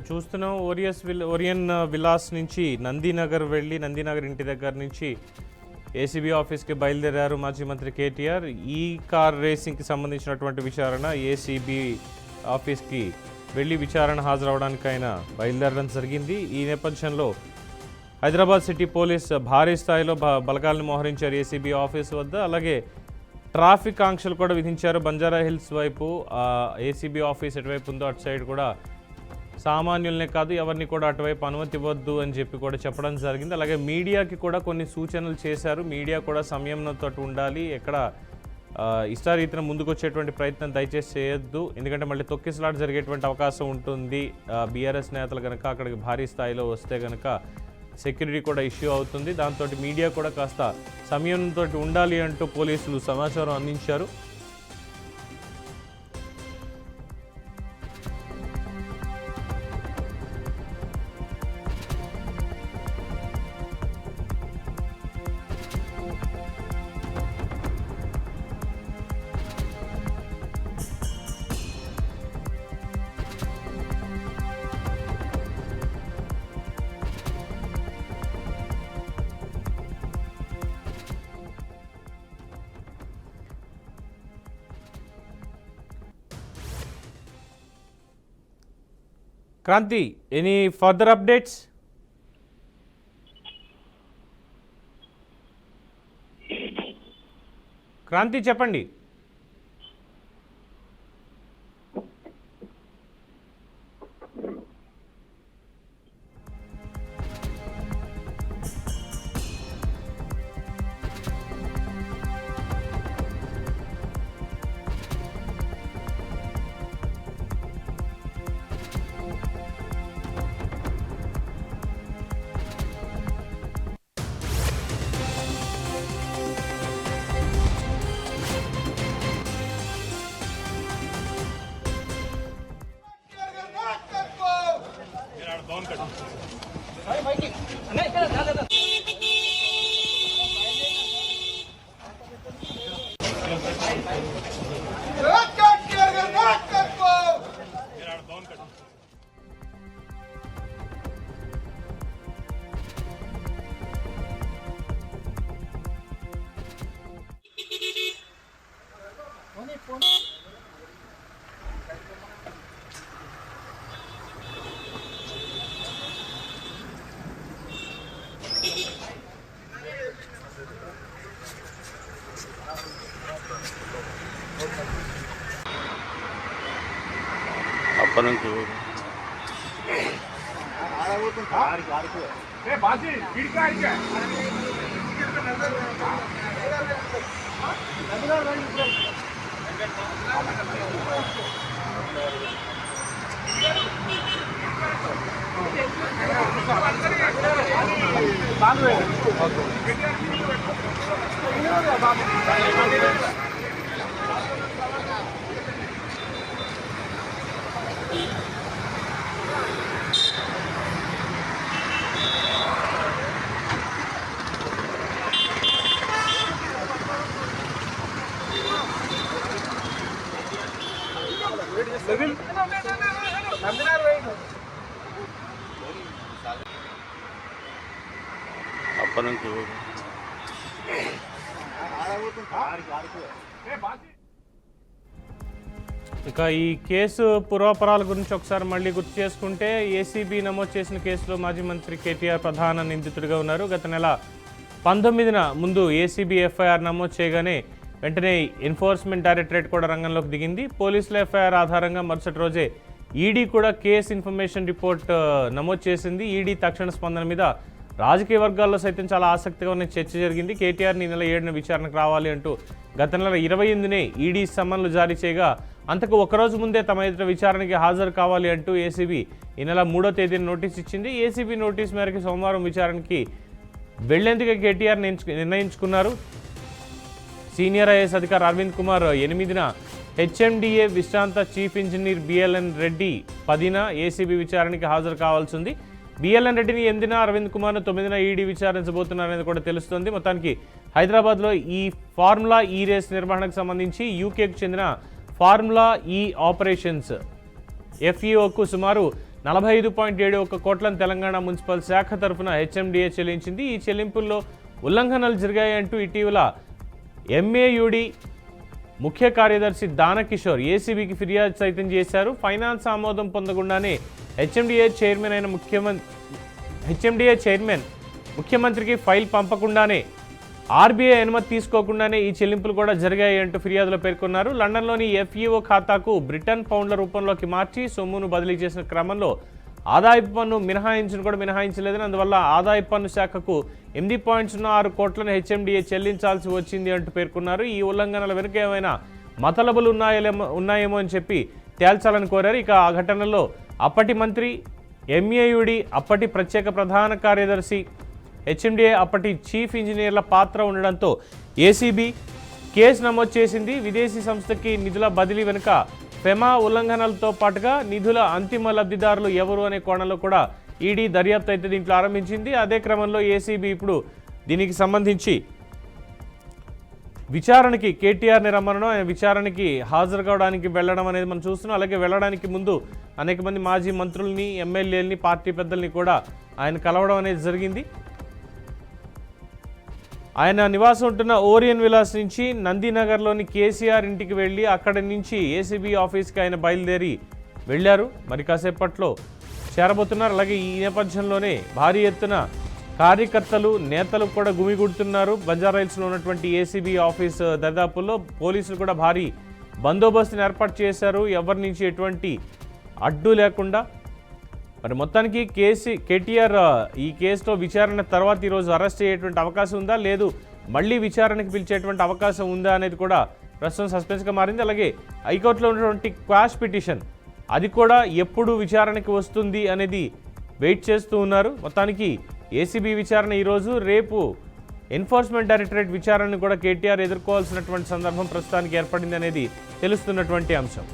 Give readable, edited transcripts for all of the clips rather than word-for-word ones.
చూస్తున్నాం ఓరియన్ విలాస్ నుంచి నందీనగర్ వెళ్ళి నందీనగర్ ఇంటి దగ్గర నుంచి ఏసీబీ ఆఫీస్కి బయలుదేరారు మాజీ మంత్రి కేటీఆర్. ఈ కార్ రేసింగ్కి సంబంధించినటువంటి విచారణ ఏసీబీ ఆఫీస్కి వెళ్ళి విచారణ హాజరవడానికి ఆయన బయలుదేరడం జరిగింది. ఈ నేపథ్యంలో హైదరాబాద్ సిటీ పోలీస్ భారీ స్థాయిలో బలగాలను మోహరించారు ఏసీబీ ఆఫీస్ వద్ద. అలాగే ట్రాఫిక్ ఆంక్షలు కూడా విధించారు. బంజారా హిల్స్ వైపు ఏసీబీ ఆఫీస్ ఎటువైపు ఉందో అటు సైడ్ కూడా సామాన్యులనే కాదు ఎవరిని కూడా అటువైపు అనుమతి ఇవ్వద్దు అని చెప్పి కూడా చెప్పడం జరిగింది. అలాగే మీడియాకి కూడా కొన్ని సూచనలు చేశారు. మీడియా కూడా సంయమనంతో ఉండాలి, ఎక్కడ ఇష్టారీతిన ముందుకు వచ్చేటువంటి ప్రయత్నం దయచేసి చేయొద్దు, ఎందుకంటే మళ్ళీ తొక్కిసలాట జరిగేటువంటి అవకాశం ఉంటుంది. బీఆర్ఎస్ నేతలు కనుక అక్కడికి భారీ స్థాయిలో వస్తే కనుక సెక్యూరిటీ కూడా ఇష్యూ అవుతుంది. దాంతో మీడియా కూడా కాస్త సంయమనంతో ఉండాలి అంటూ పోలీసులు సమాచారం అందించారు. Kranti, any further updates? Kranti చెప్పండి. ఇక ఈ కేసు పూర్వాపరాల గురించి ఒకసారి మళ్ళీ గుర్తు చేసుకుంటే, ఏసీబీ నమోదు చేసిన కేసులో మాజీ మంత్రి కేటీఆర్ ప్రధాన నిందితుడిగా ఉన్నారు. గత నెల 19న ముందు ఏసీబీ ఎఫ్ఐఆర్ నమోదు చేయగానే వెంటనే ఎన్ఫోర్స్మెంట్ డైరెక్టరేట్ కూడా రంగంలోకి దిగింది. పోలీసుల ఎఫ్ఐఆర్ ఆధారంగా మరుసటి రోజే ఈడీ కూడా కేసు ఇన్ఫర్మేషన్ రిపోర్ట్ నమోదు చేసింది. ఈడీ తక్షణ స్పందన మీద రాజకీయ వర్గాల్లో సైతం చాలా ఆసక్తిగా ఉన్న చర్చ జరిగింది. కేటీఆర్ని నెల 7న విచారణకు రావాలి అంటూ గత నెల 28నే ఈడీ సమన్లు జారీ చేయగా, అంతకు ఒకరోజు ముందే తమ ఎదుట విచారణకి హాజరు కావాలి అంటూ ఏసీబీ ఈ నెల 3వ తేదీన నోటీస్ ఇచ్చింది. ఏసీబీ నోటీస్ మేరకు సోమవారం విచారణకి వెళ్లేందుకు కేటీఆర్ నిర్ణయించుకున్నారు. సీనియర్ ఐఏఎస్ అధికారి అరవింద్ కుమార్ 8న, హెచ్ఎండిఏ విశ్రాంత చీఫ్ ఇంజనీర్ బిఎల్ఎన్ రెడ్డి 10న ఏసీబీ విచారణకి హాజరు కావాల్సి ఉంది. బిఎల్ఎన్ రెడ్డిని 8న, అరవింద్ కుమార్ను 9న ఈడీ విచారించబోతున్నారనేది కూడా తెలుస్తోంది. మొత్తానికి హైదరాబాద్లో ఈ ఫార్ములా ఈ రేస్ నిర్వహణకు సంబంధించి యూకేకు చెందిన ఫార్ములా ఈ ఆపరేషన్స్ ఎఫ్ఈఓకు సుమారు 45.71 కోట్లను తెలంగాణ మున్సిపల్ శాఖ తరఫున హెచ్ఎండిఏ చెల్లించింది. ఈ చెల్లింపుల్లో ఉల్లంఘనలు జరిగాయంటూ ఇటీవల ఎంఏయుడి ముఖ్య కార్యదర్శి దానకిషోర్ ఏసీబీకి ఫిర్యాదు సైతం చేశారు. ఫైనాన్స్ ఆమోదం పొందకుండానే హెచ్ఎండిఏ చైర్మన్ ముఖ్యమంత్రికి ఫైల్ పంపకుండానే ఆర్బీఐ అనుమతి తీసుకోకుండానే ఈ చెల్లింపులు కూడా జరిగాయి అంటూ ఫిర్యాదులో పేర్కొన్నారు. లండన్లోని ఎఫ్ఈఓ ఖాతాకు బ్రిటన్ పౌండ్ల రూపంలోకి మార్చి సొమ్మును బదిలీ చేసిన క్రమంలో ఆదాయపు పన్ను మినహాయించలేదని, అందువల్ల ఆదాయపు పన్ను శాఖకు 8.06 కోట్లను హెచ్ఎండిఏ చెల్లించాల్సి వచ్చింది అంటూ పేర్కొన్నారు. ఈ ఉల్లంఘనల వెనుక ఏమైనా మతలబులు ఉన్నాయేమో అని చెప్పి తేల్చాలని కోరారు. ఇక ఆ ఘటనలో అప్పటి మంత్రి, ఎంఏయుడి అప్పటి ప్రత్యేక ప్రధాన కార్యదర్శి, హెచ్ఎండిఏ అప్పటి చీఫ్ ఇంజనీర్ల పాత్ర ఉండడంతో ఏసీబీ కేసు నమోదు చేసింది. విదేశీ సంస్థకి నిధుల బదిలీ వెనుక ఫెమా ఉల్లంఘనలతో పాటుగా నిధుల అంతిమ లబ్ధిదారులు ఎవరు అనే కోణంలో కూడా ఈడీ దర్యాప్తు అయితే దీంట్లో ఆరంభించింది. అదే క్రమంలో ఏసీబీ ఇప్పుడు దీనికి సంబంధించి విచారణకి కేటీఆర్ని రమ్మనడం, ఆయన విచారణకి హాజరు కావడానికి వెళ్ళడం అనేది మనం చూస్తున్నాం. అలాగే వెళ్ళడానికి ముందు అనేక మంది మాజీ మంత్రుల్ని, ఎమ్మెల్యేలని, పార్టీ పెద్దల్ని కూడా ఆయన కలవడం అనేది జరిగింది. ఆయన నివాసం ఉంటున్న ఓరియన్ విలాస్ నుంచి నందినగర్లోని కేసీఆర్ ఇంటికి వెళ్ళి అక్కడి నుంచి ఏసీబీ ఆఫీస్కి ఆయన బయలుదేరి వెళ్ళారు. మరి కాసేపట్లో చేరబోతున్నారు. అలాగే ఈ నేపథ్యంలోనే భారీ ఎత్తున కార్యకర్తలు, నేతలు కూడా గుమిగూడుతున్నారు. బంజారాహిల్స్లో ఉన్నటువంటి ఏసీబీ ఆఫీస్ దరిదాపుల్లో పోలీసులు కూడా భారీ బందోబస్తుని ఏర్పాటు చేశారు. ఎవరి నుంచి ఎటువంటి అడ్డు లేకుండా. మరి మొత్తానికి కేటీఆర్ ఈ కేసులో విచారణ తర్వాత ఈరోజు అరెస్ట్ అయ్యేటువంటి అవకాశం ఉందా, లేదు మళ్ళీ విచారణకు పిలిచేటువంటి అవకాశం ఉందా అనేది కూడా ప్రస్తుతం సస్పెన్స్గా మారింది. అలాగే హైకోర్టులో ఉన్నటువంటి క్వాష్ పిటిషన్ అది కూడా ఎప్పుడు విచారణకు వస్తుంది అనేది వెయిట్ చేస్తూ ఉన్నారు. మొత్తానికి ఏసీబీ విచారణ ఈరోజు, రేపు ఎన్ఫోర్స్మెంట్ డైరెక్టరేట్ విచారణను కూడా కేటీఆర్ ఎదుర్కోవాల్సినటువంటి సందర్భం ప్రస్తుతానికి ఏర్పడింది అనేది తెలుస్తున్నటువంటి అంశం.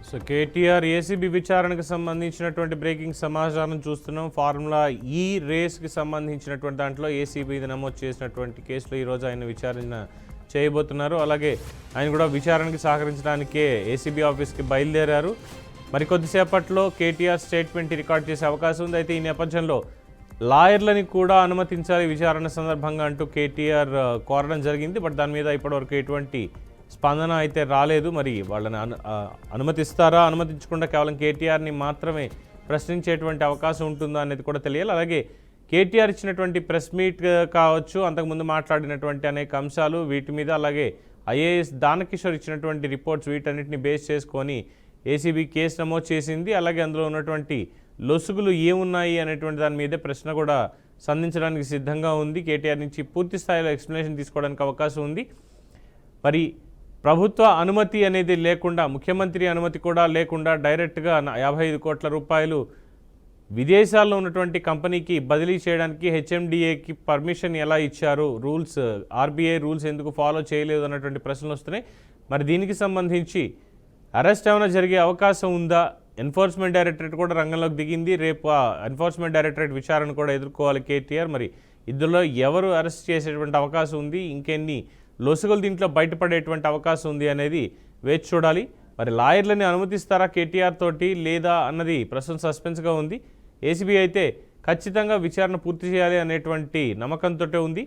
సో కేటీఆర్ ఏసీబీ విచారణకు సంబంధించినటువంటి బ్రేకింగ్ సమాచారం చూస్తున్నాం. ఫార్ములా ఈ రేస్కి సంబంధించినటువంటి దాంట్లో ఏసీబీ నమోదు చేసినటువంటి కేసులో ఈరోజు ఆయన విచారణ చేయబోతున్నారు. అలాగే ఆయన కూడా విచారణకి సహకరించడానికే ఏసీబీ ఆఫీస్కి బయలుదేరారు. మరికొద్దిసేపట్లో కేటీఆర్ స్టేట్మెంట్ రికార్డ్ చేసే అవకాశం ఉంది. అయితే ఈ నేపథ్యంలో లాయర్లని కూడా అనుమతించాలి విచారణ సందర్భంగా అంటూ కేటీఆర్ కోరడం జరిగింది. బట్ దాని మీద ఇప్పటివరకు ఎటువంటి స్పందన అయితే రాలేదు. మరి వాళ్ళని అనుమతిస్తారా, అనుమతించకుండా కేవలం కేటీఆర్ని మాత్రమే ప్రశ్నించేటువంటి అవకాశం ఉంటుందా అనేది కూడా తెలియాలి. అలాగే కేటీఆర్ ఇచ్చినటువంటి ప్రెస్ మీట్ కావచ్చు, అంతకుముందు మాట్లాడినటువంటి అనేక అంశాలు వీటి మీద, అలాగే ఐఏఎస్ దానకిషోర్ ఇచ్చినటువంటి రిపోర్ట్స్, వీటన్నిటిని బేస్ చేసుకొని ఏసీబీ కేసు నమోదు చేసింది. అలాగే అందులో ఉన్నటువంటి లొసుగులు ఏమున్నాయి అనేటువంటి దాని మీదే ప్రశ్న కూడా సంధించడానికి సిద్ధంగా ఉంది. కేటీఆర్ నుంచి పూర్తి స్థాయిలో ఎక్స్ప్లెనేషన్ తీసుకోవడానికి అవకాశం ఉంది. మరి ప్రభుత్వ అనుమతి అనేది లేకుండా, ముఖ్యమంత్రి అనుమతి కూడా లేకుండా డైరెక్ట్గా 55 కోట్ల రూపాయలు విదేశాల్లో ఉన్నటువంటి కంపెనీకి బదిలీ చేయడానికి హెచ్ఎండిఏకి పర్మిషన్ ఎలా ఇచ్చారు, రూల్స్ ఆర్బీఐ రూల్స్ ఎందుకు ఫాలో చేయలేదు అన్నటువంటి ప్రశ్నలు వస్తున్నాయి. మరి దీనికి సంబంధించి అరెస్ట్ ఏమైనా జరిగే అవకాశం ఉందా? ఎన్ఫోర్స్మెంట్ డైరెక్టరేట్ కూడా రంగంలోకి దిగింది. రేపు ఆ ఎన్ఫోర్స్మెంట్ డైరెక్టరేట్ విచారణ కూడా ఎదుర్కోవాలి కేటీఆర్. మరి ఇందులో ఎవరు అరెస్ట్ చేసేటువంటి అవకాశం ఉంది, ఇంకెన్ని లొసుగులు దీంట్లో బయటపడేటువంటి అవకాశం ఉంది అనేది వేచి చూడాలి. మరి లాయర్లని అనుమతిస్తారా కేటీఆర్ తోటి లేదా అన్నది ప్రస్తుతం సస్పెన్స్గా ఉంది. ఏసీబీ అయితే ఖచ్చితంగా విచారణ పూర్తి చేయాలి అనేటువంటి నమ్మకంతో ఉంది.